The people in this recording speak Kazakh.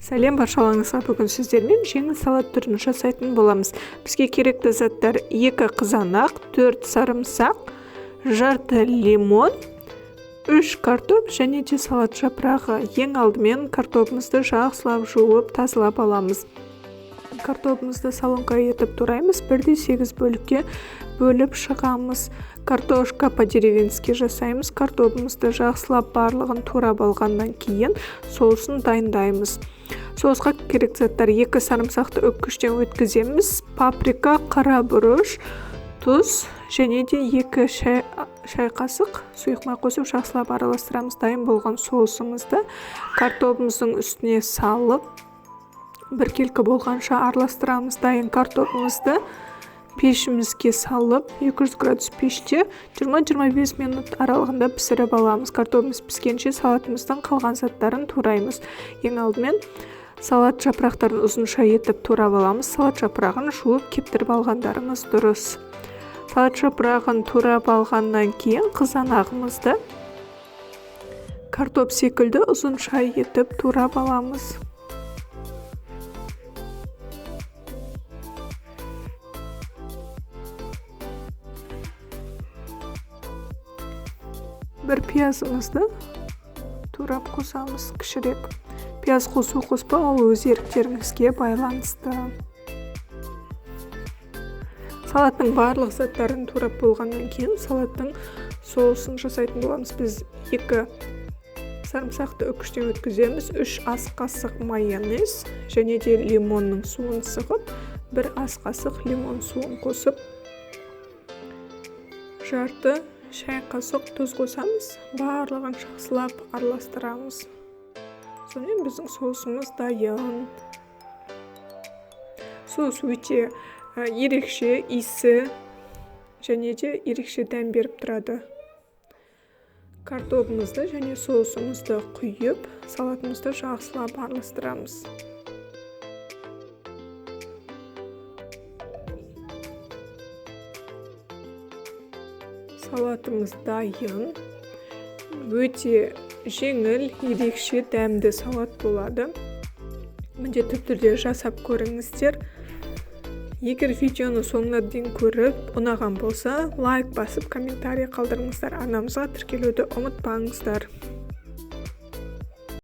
Сәлем баршаларыңызға, бүгін сіздермен жеңіл салат түрін жасайтын боламыз. Бізге керекті заттар 2 қызанақ, 4 сарымсақ, жарты лимон, 3 картоп және де салат жапырағы. Ең алдымен картопымызды жақсылап жуып, тазалап аламыз. Картопымызды салонға етіп тураймыз, 1/8 бөлікке бөліп шығамыз. Картошка по-деревенски жасаймыз. Картопымызды жақсылап барлығын турап алғаннан кейін соусын дайындаймыз. Соусқа керек заттар 2 сарымсақты өткіштен өткіземіз, паприка, қара бұрыш, тұз және де 2 шай қасық сұйық май қосып жақсылап араластырамыз. Дайын болған соусымызды картопымыздың үстіне салып, біркелкі болғанша араластырамыз. Дайын картопымызды пешімізге салып, 200 градус пеште 20-25 минут аралығында пісіріп аламыз. Картопымыз піскенше салатымыздың қалған заттарын тураймыз. Ең алдымен салат жапырақтарын ұзынша етіп турап аламыз. Салат жапырағын жуып кептіріп алғандарыңыз дұрыс. Салат жапырағын турап алғаннан кейін қызанағымызды картоп секілді ұзынша етіп турап аламыз. Бір пиязымызды турап қосамыз, кішірек. Пияз қосу қоспа, ол өз еріктеріңізге байланысты. Салаттың барлық заттарын турап болғаннан кейін салаттың соусын жасайтын боламыз. Біз 2 сарымсақты өткіштен өткіземіз, 3 ас қасық майонез және де лимонның суын сығып, 1 ас қасық лимон суын қосып, жарты шай қасық тұз қосамыз, барлығын жақсылап араластырамыз. Сонымен біздің соусымыз дайын. Соус өте ерекше иісі және де ерекше дәм беріп тұрады. Картопымызды және соусымызды құйып, салатымызды жақсылап араластырамыз. Салатымыз дайын, өте жеңіл, ерекше дәмді салат болады. Міндетті түрде жасап көріңіздер. Егер видеоны соңына дейін көріп, ұнаған болса, лайк басып, комментарий қалдырыңыздар. Арнамызға тіркелуді ұмытпаңыздар.